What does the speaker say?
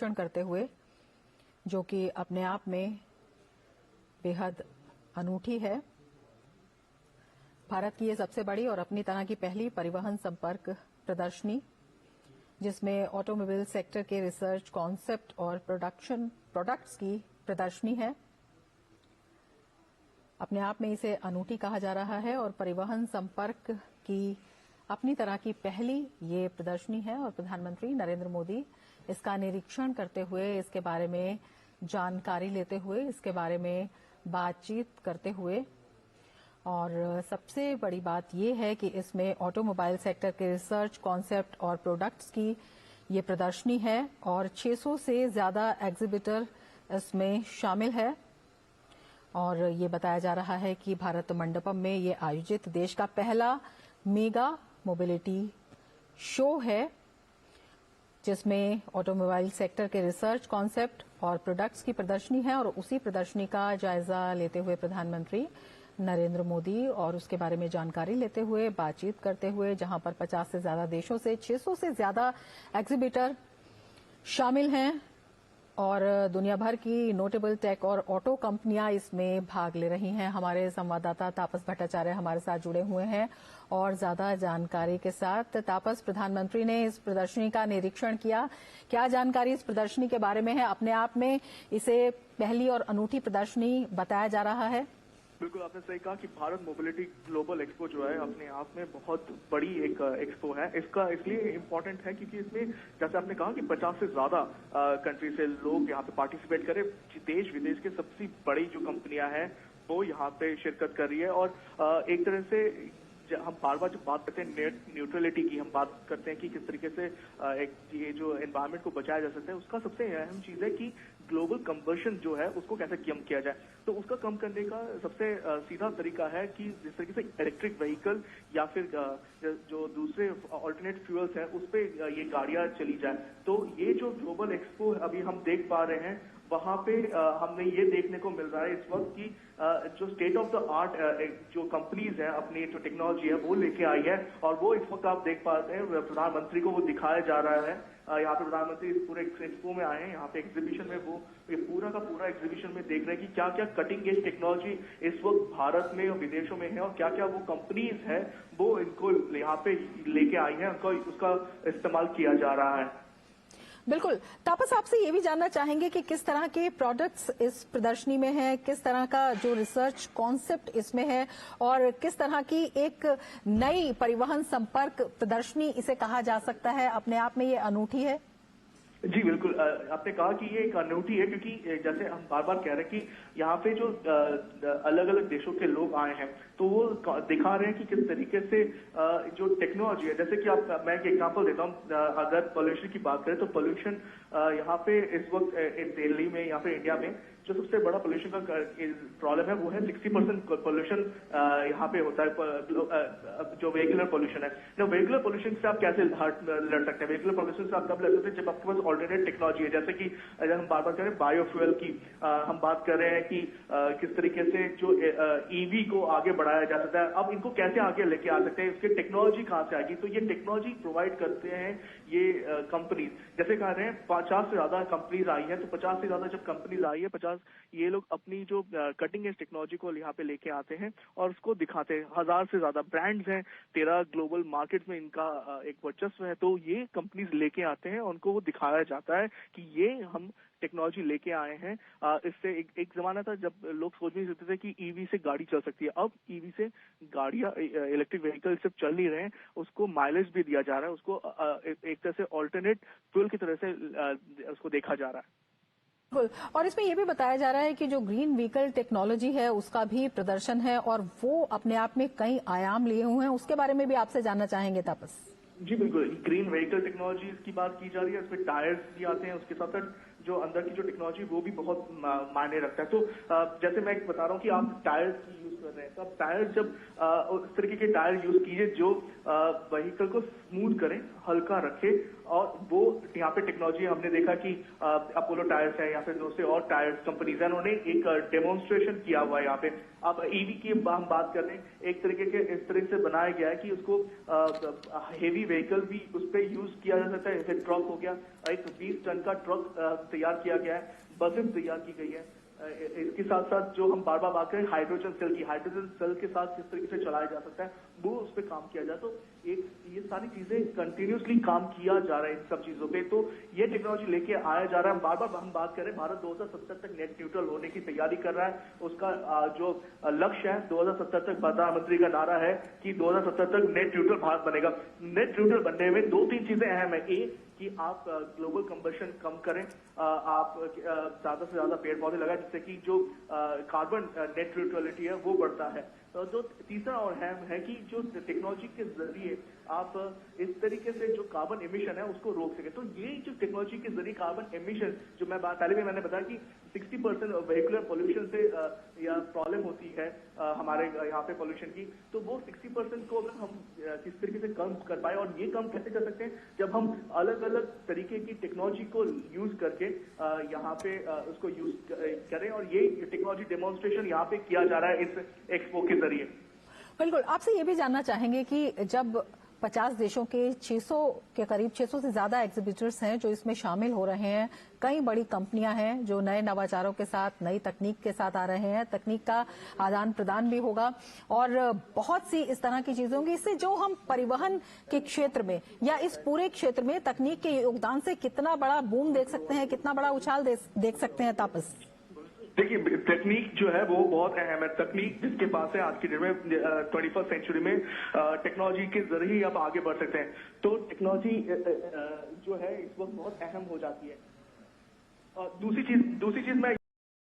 निरीक्षण करते हुए, जो कि अपने आप में बेहद अनूठी है। भारत की ये सबसे बड़ी और अपनी तरह की पहली परिवहन संपर्क प्रदर्शनी, जिसमें ऑटोमोबाइल सेक्टर के रिसर्च, कॉन्सेप्ट और प्रोडक्ट्स की प्रदर्शनी है। अपने आप में इसे अनूठी कहा जा रहा है और परिवहन संपर्क की अपनी तरह की पहली ये प्रदर्शनी है और प्रधानमंत्री नरेंद्र मोदी इसका निरीक्षण करते हुए, इसके बारे में जानकारी लेते हुए, इसके बारे में बातचीत करते हुए, और सबसे बड़ी बात यह है कि इसमें ऑटोमोबाइल सेक्टर के रिसर्च, कॉन्सेप्ट और प्रोडक्ट्स की ये प्रदर्शनी है और 600 से ज्यादा एग्जीबिटर इसमें शामिल है। और ये बताया जा रहा है कि भारत मंडपम में ये आयोजित देश का पहला मेगा मोबिलिटी शो है, जिसमें ऑटोमोबाइल सेक्टर के रिसर्च, कॉन्सेप्ट और प्रोडक्ट्स की प्रदर्शनी है। और उसी प्रदर्शनी का जायजा लेते हुए प्रधानमंत्री नरेंद्र मोदी और उसके बारे में जानकारी लेते हुए, बातचीत करते हुए, जहां पर 50 से ज्यादा देशों से 600 से ज्यादा एग्जीबिटर शामिल हैं और दुनिया भर की नोटेबल टेक और ऑटो कंपनियां इसमें भाग ले रही हैं। हमारे संवाददाता तापस भट्टाचार्य हमारे साथ जुड़े हुए हैं और ज्यादा जानकारी के साथ। तापस, प्रधानमंत्री ने इस प्रदर्शनी का निरीक्षण किया, क्या जानकारी इस प्रदर्शनी के बारे में है? अपने आप में इसे पहली और अनूठी प्रदर्शनी बताया जा रहा है। बिल्कुल, आपने सही कहा कि भारत मोबिलिटी ग्लोबल एक्सपो जो है अपने आप में बहुत बड़ी एक एक्सपो है। इसका इसलिए इम्पोर्टेंट है क्योंकि इसमें जैसे आपने कहा कि 50 से ज्यादा कंट्री से लोग यहाँ पे पार्टिसिपेट करें। देश विदेश के सबसे बड़ी जो कंपनियां हैं वो यहाँ पे शिरकत कर रही है। और एक तरह से हम बार बार जब बात करते हैं नेट न्यूट्रलिटी की, हम बात करते हैं कि किस तरीके से एक ये जो एनवायरनमेंट को बचाया जा सकता है, उसका सबसे अहम चीज है कि ग्लोबल कंबशन जो है उसको कैसे कम किया जाए। तो उसका कम करने का सबसे सीधा तरीका है कि जिस तरीके से इलेक्ट्रिक व्हीकल या फिर जो दूसरे ऑल्टरनेट फ्यूल्स हैं उस पर ये गाड़ियां चली जाए। तो ये जो ग्लोबल एक्सपो अभी हम देख पा रहे हैं, वहां पे हमने ये देखने को मिल रहा है इस वक्त कि जो स्टेट ऑफ द आर्ट जो कंपनीज हैं अपनी जो टेक्नोलॉजी है वो लेके आई है। और वो इस वक्त आप देख पाते हैं प्रधानमंत्री को वो दिखाया जा रहा है। यहाँ पे प्रधानमंत्री इस पूरे एक्सपो में आए हैं, यहाँ पे एग्जीबिशन में वो ये पूरा का पूरा एग्जीबिशन में देख रहे हैं कि क्या क्या कटिंग एज टेक्नोलॉजी इस वक्त भारत में और विदेशों में है और क्या क्या वो कंपनीज है वो इनको यहाँ पे लेके आई है, उनको उसका इस्तेमाल किया जा रहा है। बिल्कुल। तापस, आपसे ये भी जानना चाहेंगे कि किस तरह के प्रोडक्ट्स इस प्रदर्शनी में है, किस तरह का जो रिसर्च कॉन्सेप्ट इसमें है और किस तरह की एक नई परिवहन संपर्क प्रदर्शनी इसे कहा जा सकता है? अपने आप में ये अनूठी है। जी बिल्कुल, आपने कहा कि ये एक अनूठी है क्योंकि जैसे हम बार बार कह रहे हैं कि यहाँ पे जो अलग अलग देशों के लोग आए हैं तो वो दिखा रहे हैं कि किस तरीके से जो टेक्नोलॉजी है, जैसे कि मैं एक एग्जांपल देता हूँ। अगर पोल्यूशन की बात करें तो पोल्यूशन यहाँ पे इस वक्त दिल्ली में या फिर इंडिया में जो सबसे बड़ा पोल्यूशन का प्रॉब्लम है वो है 60% पोल्यूशन यहाँ पे होता है जो वेहिकुलर पोल्यूशन है। ना वेहिकुलर पोल्यूशन से आप कैसे लड़ सकते हैं? वेहिकुलर पोल्यूशन से आप तब लड़ सकते हैं जब आपके पास ऑल्टरनेट टेक्नोलॉजी है। जैसे कि अगर हम बार बार करें बायोफ्यूल की, हम बात कर रहे हैं कि किस तरीके से जो ईवी को आगे बढ़ाया जा सकता है। अब इनको कैसे आगे लेके आ सकते हैं, इसकी टेक्नोलॉजी कहाँ से आएगी? तो ये टेक्नोलॉजी प्रोवाइड करते हैं ये कंपनीज। जैसे कह रहे हैं 50 से ज्यादा कंपनीज आई है, तो 50 से ज्यादा जब कंपनीज आई है 50 ये लोग अपनी जो कटिंग एज टेक्नोलॉजी को यहाँ पे लेके आते हैं और उसको दिखाते हैं। 1000 से ज्यादा ब्रांड्स हैं, 13 ग्लोबल मार्केट में इनका एक वर्चस्व है। तो ये कंपनीज लेके आते हैं, उनको वो दिखाया जाता है कि ये हम टेक्नोलॉजी लेके आए हैं। इससे एक जमाना था जब लोग सोच नहीं सकते थे कि ईवी से गाड़ी चल सकती है। अब ईवी से गाड़ियां, इलेक्ट्रिक व्हीकल सिर्फ चल नहीं रहे हैं, उसको माइलेज भी दिया जा रहा है, उसको एक तरह से ऑल्टरनेट फ्यूल की तरह से उसको देखा जा रहा है। बिल्कुल। और इसमें यह भी बताया जा रहा है कि जो ग्रीन व्हीकल टेक्नोलॉजी है उसका भी प्रदर्शन है और वो अपने आप में कई आयाम लिए हुए हैं, उसके बारे में भी आपसे जानना चाहेंगे तापस। जी बिल्कुल, ग्रीन व्हीकल टेक्नोलॉजी की बात की जा रही है। इसमें टायर्स भी आते हैं, उसके साथ साथ जो अंदर की जो टेक्नोलॉजी वो भी बहुत मायने रखता है। तो जैसे मैं बता रहा हूँ कि आप टायर्स यूज कर रहे हैं, तो आप टायर जब उस तरीके के टायर यूज कीजिए जो व्हीकल को स्मूथ करें, हल्का रखे। और वो यहाँ पे टेक्नोलॉजी हमने देखा कि अपोलो टायर्स है या फिर दूसरे और टायर्स कंपनीज है, उन्होंने एक डेमोन्स्ट्रेशन किया हुआ है यहाँ पे। अब ईवी की हम बात कर रहे हैं, एक तरीके के इस तरह से बनाया गया है कि उसको हेवी व्हीकल भी उस पर यूज किया जा सकता है। जैसे ट्रक हो गया एक 20 टन का ट्रक तैयार किया गया है, बसेस तैयार की गई है। इसके साथ साथ जो हम बार बार बात करें हाइड्रोजन सेल के साथ किस तरीके से चलाया जा सकता है, वो उस पर काम किया जाए। तो ये सारी चीजें कंटिन्यूसली काम किया जा रहा है इन सब चीजों पे। तो ये टेक्नोलॉजी लेके आया जा रहा है। बार बार हम बात करें, भारत 2070 तक नेट न्यूट्रल होने की तैयारी कर रहा है। उसका जो लक्ष्य है 2070 तक, प्रधानमंत्री का नारा है कि 2070 तक नेट न्यूट्रल भारत बनेगा। नेट न्यूट्रल बनने में 2-3 चीजें अहम है। कि आप ग्लोबल कंबशन कम करें, आप ज्यादा से ज्यादा पेड़ पौधे लगाएं, जिससे कि जो कार्बन नेट न्यूट्रलिटी है वो बढ़ता है। जो तीसरा और अहम है कि जो टेक्नोलॉजी के जरिए आप इस तरीके से जो कार्बन एमिशन है उसको रोक सके। तो ये जो टेक्नोलॉजी के जरिए कार्बन एमिशन, जो मैं पहले भी मैंने बताया कि 60% वेहिकुलर पोल्यूशन से या प्रॉब्लम होती है हमारे यहाँ पे पोल्यूशन की, तो वो 60% को अगर हम किस तरीके से कम कर पाए, और ये कम कैसे कर सकते हैं, जब हम अलग अलग तरीके की टेक्नोलॉजी को यूज करके यहाँ पे उसको यूज करें। और ये टेक्नोलॉजी डेमोन्स्ट्रेशन यहाँ पे किया जा रहा है इस एक्सपो के जरिए। बिल्कुल, आपसे ये भी जानना चाहेंगे कि जब 50 देशों के 600 के करीब 600 से ज्यादा एग्जीबिटर्स हैं जो इसमें शामिल हो रहे हैं, कई बड़ी कंपनियां हैं जो नए नवाचारों के साथ, नई तकनीक के साथ आ रहे हैं, तकनीक का आदान प्रदान भी होगा और बहुत सी इस तरह की चीजें होंगी। इससे जो हम परिवहन के क्षेत्र में या इस पूरे क्षेत्र में तकनीक के योगदान से कितना बड़ा बूम देख सकते हैं, कितना बड़ा उछाल देख सकते हैं तापस? देखिए, तकनीक जो है वो बहुत अहम है। तकनीक जिसके पास है आज की डेट में 21st सेंचुरी में टेक्नोलॉजी के जरिए ही आप आगे बढ़ सकते हैं। तो टेक्नोलॉजी जो है इस वक्त बहुत अहम हो जाती है। दूसरी चीज मैं